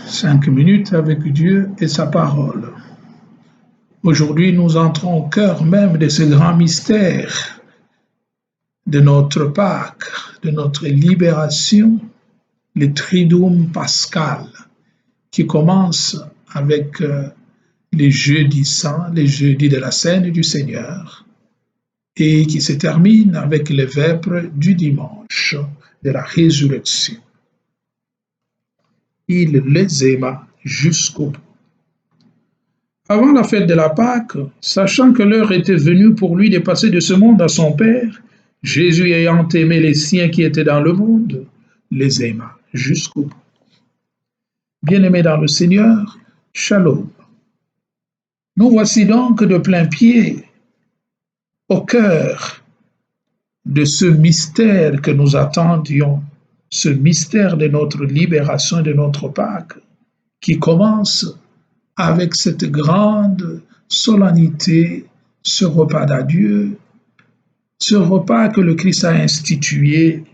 5 minutes avec Dieu et sa parole. Aujourd'hui, nous entrons au cœur même de ce grand mystère de notre Pâques, de notre libération, le Triduum pascal, qui commence avec les jeudis saints, les jeudis de la Cène du Seigneur, et qui se termine avec les vêpres du dimanche de la résurrection. Il les aima jusqu'au bout. Avant la fête de la Pâque, sachant que l'heure était venue pour lui de passer de ce monde à son Père, Jésus ayant aimé les siens qui étaient dans le monde, les aima jusqu'au bout. Bien-aimés dans le Seigneur, Shalom. Nous voici donc de plein pied au cœur de ce mystère que nous attendions, ce mystère de notre libération et de notre Pâque, qui commence avec cette grande solennité, ce repas d'adieu, ce repas que le Christ a institué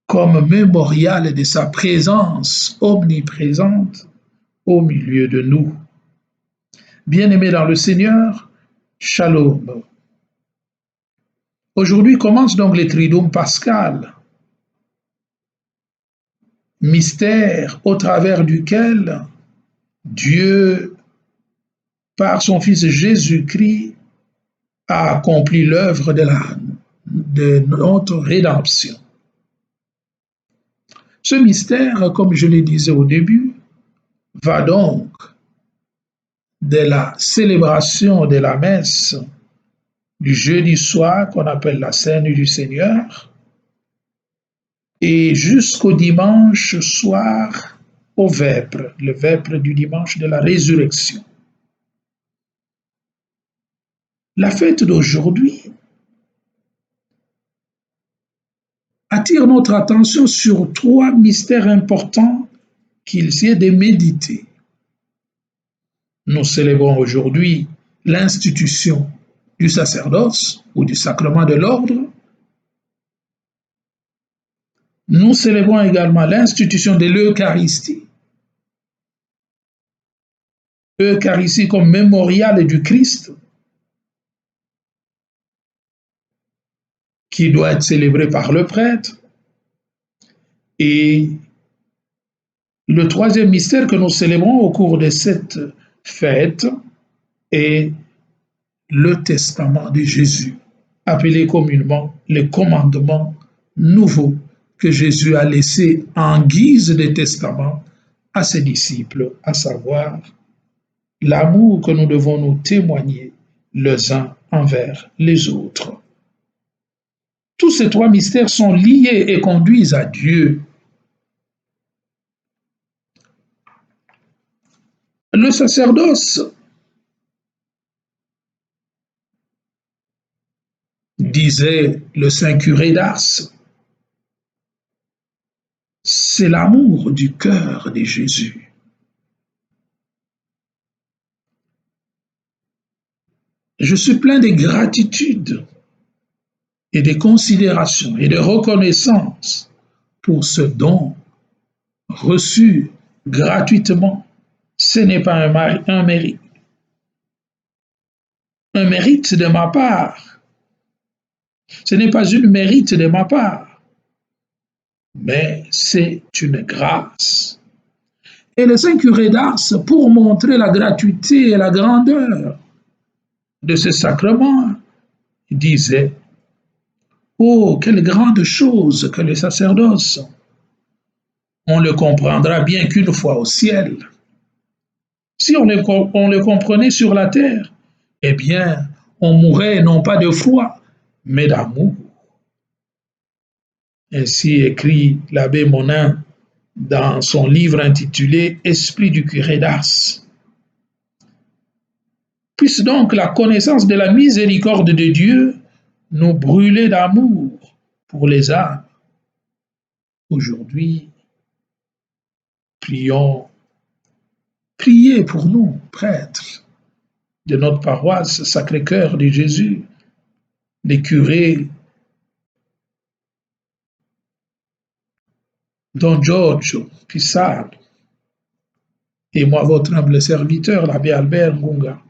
comme mémorial de sa présence omniprésente au milieu de nous. Bien-aimés dans le Seigneur, Shalom. Aujourd'hui commence donc le Triduum pascal, mystère au travers duquel Dieu, par son Fils Jésus-Christ, a accompli l'œuvre de notre rédemption. Ce mystère, comme je le disais au début, va donc de la célébration de la messe du jeudi soir qu'on appelle la Cène du Seigneur et jusqu'au dimanche soir au vêpres, le vêpres du dimanche de la résurrection. La fête d'aujourd'hui attire notre attention sur 3 mystères importants qu'il y ait de méditer. Nous célébrons aujourd'hui l'institution du sacerdoce ou du sacrement de l'ordre. Nous célébrons également l'institution de l'Eucharistie. Eucharistie comme mémorial du Christ qui doit être célébré par le prêtre. Et le 3e mystère que nous célébrons au cours de cette fête est le testament de Jésus, appelé communément le commandement nouveau que Jésus a laissé en guise de testament à ses disciples, à savoir l'amour que nous devons nous témoigner les uns envers les autres. Tous ces 3 mystères sont liés et conduisent à Dieu. Le sacerdoce, disait le saint curé d'Ars, c'est l'amour du cœur de Jésus. Je suis plein de gratitude et de considération et de reconnaissance pour ce don reçu gratuitement. Ce n'est pas un mérite. Un mérite de ma part. Ce n'est pas une mérite de ma part, mais c'est une grâce. Et le saint curé d'Ars, pour montrer la gratuité et la grandeur de ce sacrement, disait: oh, quelle grande chose que le sacerdoce! On le comprendra bien qu'une fois au ciel. Si on le comprenait sur la terre, eh bien, on mourrait non pas de foi, mais d'amour. Ainsi écrit l'abbé Monin dans son livre intitulé Esprit du curé d'Ars. Puisse donc la connaissance de la miséricorde de Dieu nous brûler d'amour pour les âmes. Aujourd'hui, priez pour nous, prêtres de notre paroisse Sacré-Cœur de Jésus, les curés Don Giorgio Pissarro, et moi, votre humble serviteur, l'abbé Albert Ngunga.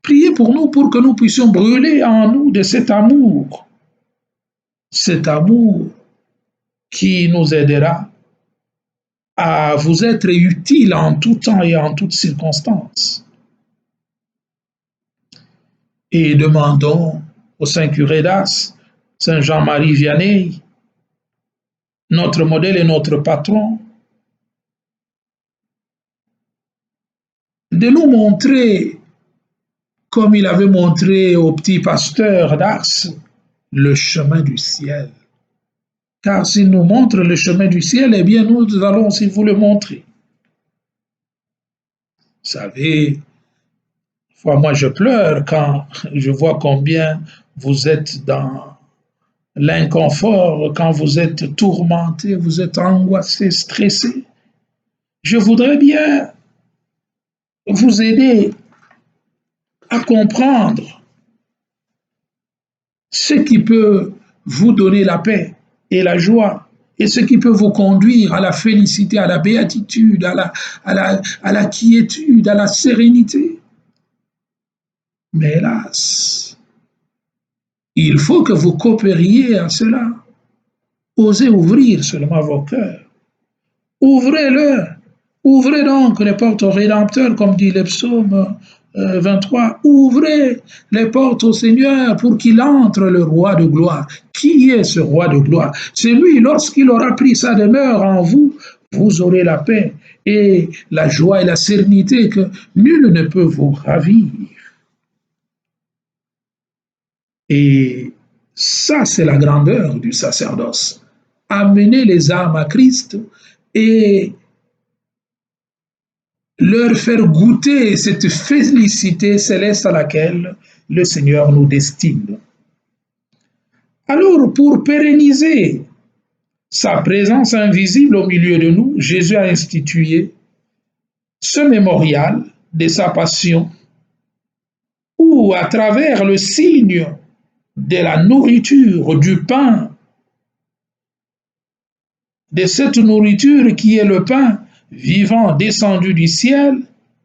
Priez pour nous pour que nous puissions brûler en nous de cet amour qui nous aidera à vous être utile en tout temps et en toutes circonstances. Et demandons au Saint Curé d'Ars, Saint Jean-Marie Vianney, notre modèle et notre patron, de nous montrer, comme il avait montré au petit pasteur d'Ars, le chemin du ciel. Car s'il nous montre le chemin du ciel, eh bien nous allons aussi vous le montrer. Vous savez, moi je pleure quand je vois combien vous êtes dans l'inconfort, quand vous êtes tourmenté, vous êtes angoissé, stressé. Je voudrais bien vous aider à comprendre ce qui peut vous donner la paix et la joie et ce qui peut vous conduire à la félicité, à la béatitude, à la quiétude, à la sérénité. Mais hélas, il faut que vous coopériez à cela. Osez ouvrir seulement vos cœurs. Ouvrez-le. Ouvrez donc les portes au Rédempteur, comme dit le psaume 23. Ouvrez les portes au Seigneur pour qu'il entre le roi de gloire. Qui est ce roi de gloire? C'est lui, lorsqu'il aura pris sa demeure en vous, vous aurez la paix et la joie et la sérénité que nul ne peut vous ravir. Et ça, c'est la grandeur du sacerdoce. Amener les âmes à Christ et leur faire goûter cette félicité céleste à laquelle le Seigneur nous destine. Alors, pour pérenniser sa présence invisible au milieu de nous, Jésus a institué ce mémorial de sa passion, où, à travers le signe de la nourriture, du pain, de cette nourriture qui est le pain vivant descendu du ciel,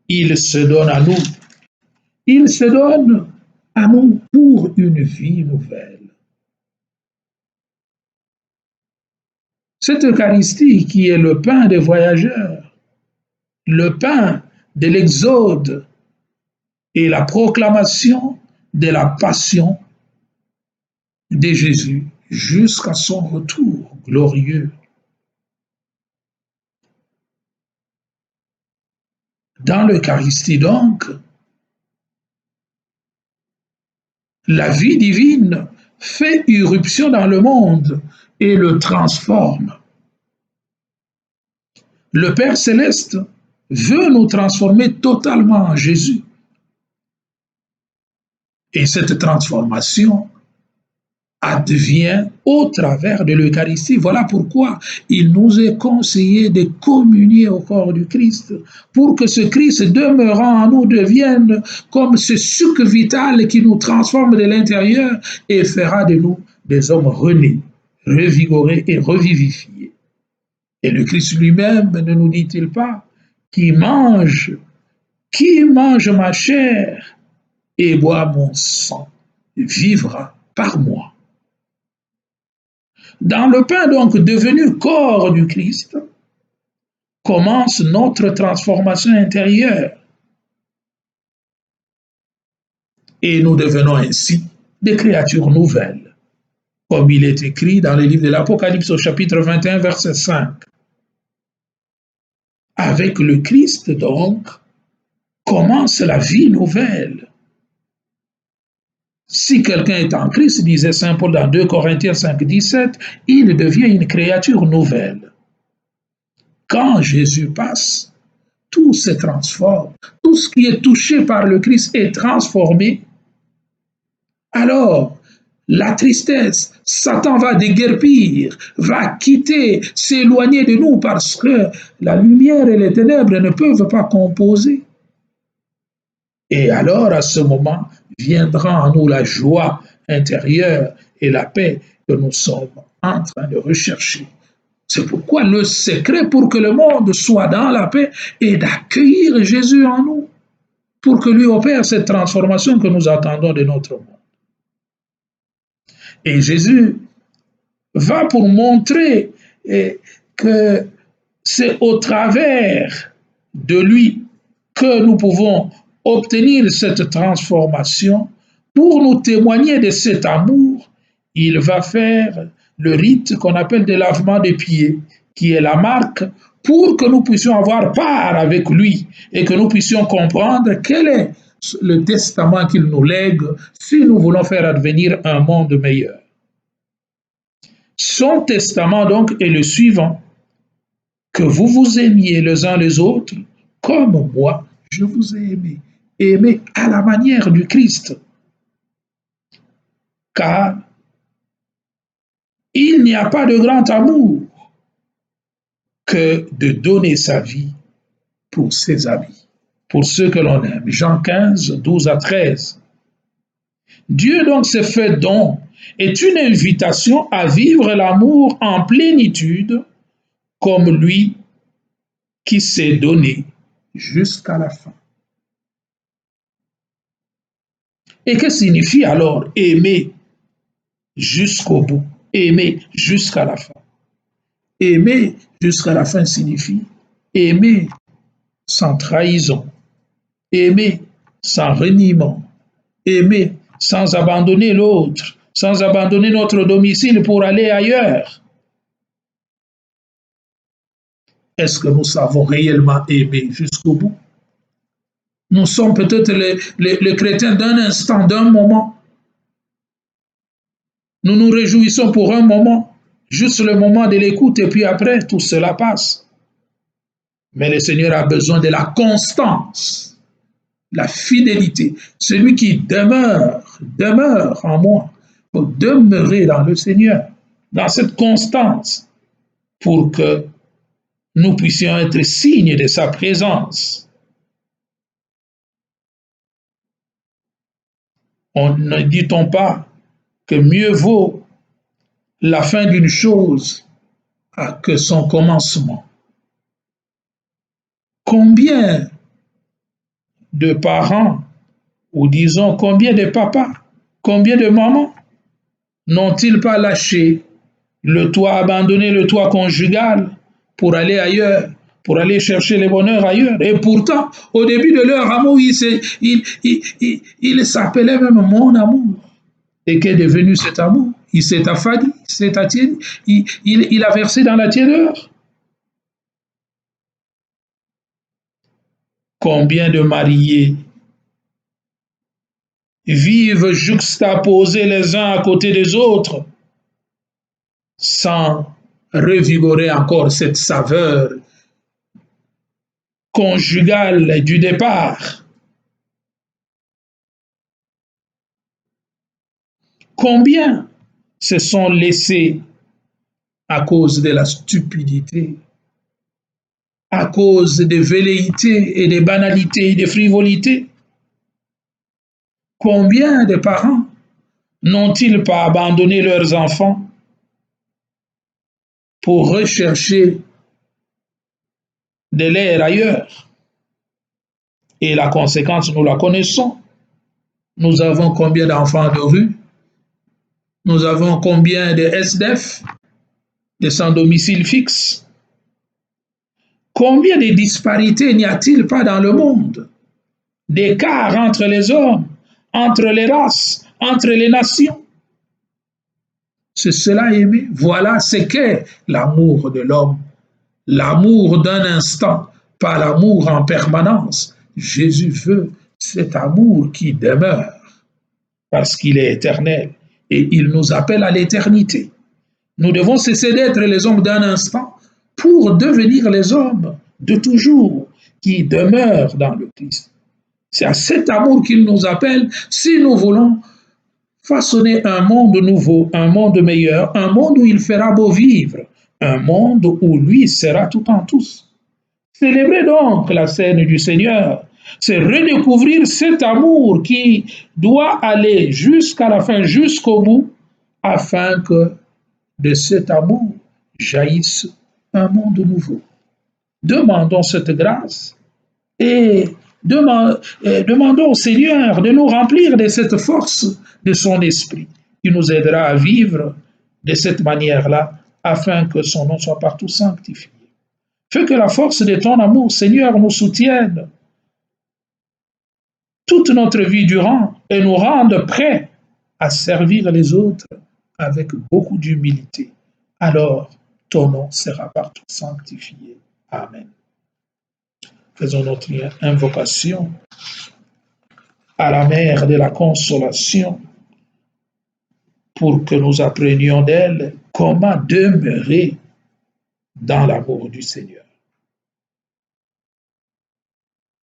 il se donne à nous. Il se donne à nous pour une vie nouvelle. Cette Eucharistie qui est le pain des voyageurs, le pain de l'exode et la proclamation de la passion de Jésus jusqu'à son retour glorieux. Dans l'Eucharistie donc, la vie divine fait irruption dans le monde et le transforme. Le Père céleste veut nous transformer totalement en Jésus. Et cette transformation advient au travers de l'Eucharistie. Voilà pourquoi il nous est conseillé de communier au corps du Christ, pour que ce Christ demeurant en nous devienne comme ce suc vital qui nous transforme de l'intérieur et fera de nous des hommes renés, revigorés et revivifiés. Et le Christ lui-même, ne nous dit-il pas, qui mange ma chair et boit mon sang, vivra par moi. Dans le pain donc devenu corps du Christ, commence notre transformation intérieure. Et nous devenons ainsi des créatures nouvelles, comme il est écrit dans le livre de l'Apocalypse au chapitre 21, verset 5. Avec le Christ donc, commence la vie nouvelle. Si quelqu'un est en Christ, disait Saint Paul dans 2 Corinthiens 5, 17, il devient une créature nouvelle. Quand Jésus passe, tout se transforme. Tout ce qui est touché par le Christ est transformé. Alors, la tristesse, Satan va déguerpir, va quitter, s'éloigner de nous parce que la lumière et les ténèbres ne peuvent pas composer. Et alors, à ce moment, viendra en nous la joie intérieure et la paix que nous sommes en train de rechercher. C'est pourquoi le secret pour que le monde soit dans la paix est d'accueillir Jésus en nous, pour que lui opère cette transformation que nous attendons de notre monde. Et Jésus va pour montrer que c'est au travers de lui que nous pouvons obtenir cette transformation. Pour nous témoigner de cet amour, il va faire le rite qu'on appelle de lavement des pieds, qui est la marque pour que nous puissions avoir part avec lui et que nous puissions comprendre quel est le testament qu'il nous lègue si nous voulons faire advenir un monde meilleur. Son testament donc est le suivant: que vous vous aimiez les uns les autres comme moi, je vous ai aimé. Aimé à la manière du Christ. Car il n'y a pas de grand amour que de donner sa vie pour ses amis, pour ceux que l'on aime. Jean 15, 12 à 13. Dieu donc se fait don est une invitation à vivre l'amour en plénitude comme lui qui s'est donné jusqu'à la fin. Et que signifie alors aimer jusqu'au bout, aimer jusqu'à la fin? Aimer jusqu'à la fin signifie aimer sans trahison, aimer sans reniement, aimer sans abandonner l'autre, sans abandonner notre domicile pour aller ailleurs. Est-ce que nous savons réellement aimer jusqu'au bout? Nous sommes peut-être les chrétiens d'un instant, d'un moment. Nous nous réjouissons pour un moment, juste le moment de l'écoute, et puis après, tout cela passe. Mais le Seigneur a besoin de la constance, la fidélité. Celui qui demeure en moi. Il faut demeurer dans le Seigneur, dans cette constance, pour que nous puissions être signes de sa présence. Ne dit-on pas que mieux vaut la fin d'une chose que son commencement? Combien de parents, ou disons combien de papas, combien de mamans n'ont-ils pas lâché le toit, abandonné le toit conjugal pour aller ailleurs, pour aller chercher le bonheur ailleurs? Et pourtant, au début de leur amour, il s'appelait même mon amour. Et qu'est devenu cet amour? Il s'est affadi, il a versé dans la tiédeur. Combien de mariés vivent juxtaposés les uns à côté des autres sans revigorer encore cette saveur conjugale du départ? Combien se sont laissés à cause de la stupidité, à cause des velléités et des banalités et des frivolités? Combien de parents n'ont-ils pas abandonné leurs enfants pour rechercher de l'air ailleurs? Et la conséquence, nous la connaissons. Nous avons combien d'enfants de rue? Nous avons combien de SDF, de sans domicile fixe? Combien de disparités n'y a-t-il pas dans le monde? D'écart entre les hommes, entre les races, entre les nations. C'est cela aimer. Voilà ce qu'est l'amour de l'homme. L'amour d'un instant, pas l'amour en permanence. Jésus veut cet amour qui demeure parce qu'il est éternel et il nous appelle à l'éternité. Nous devons cesser d'être les hommes d'un instant pour devenir les hommes de toujours qui demeurent dans le Christ. C'est à cet amour qu'il nous appelle si nous voulons façonner un monde nouveau, un monde meilleur, un monde où il fera beau vivre, un monde où lui sera tout en tous. Célébrez donc la scène du Seigneur, c'est redécouvrir cet amour qui doit aller jusqu'à la fin, jusqu'au bout, afin que de cet amour jaillisse un monde nouveau. Demandons cette grâce et demandons au Seigneur de nous remplir de cette force de son esprit qui nous aidera à vivre de cette manière-là afin que son nom soit partout sanctifié. Fais que la force de ton amour, Seigneur, nous soutienne toute notre vie durant et nous rende prêts à servir les autres avec beaucoup d'humilité. Alors, ton nom sera partout sanctifié. Amen. Faisons notre invocation à la Mère de la Consolation pour que nous apprenions d'elle comment demeurer dans l'amour du Seigneur.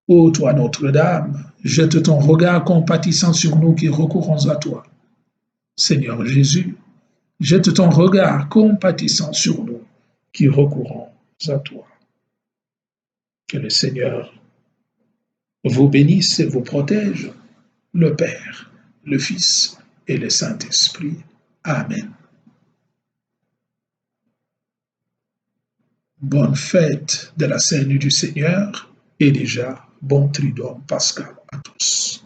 Ô toi Notre-Dame, jette ton regard compatissant sur nous qui recourons à toi. Seigneur Jésus, jette ton regard compatissant sur nous qui recourons à toi. Que le Seigneur vous bénisse et vous protège, le Père, le Fils et le Saint-Esprit. Amen. Bonne fête de la Cène du Seigneur et déjà bon Triduum pascal à tous.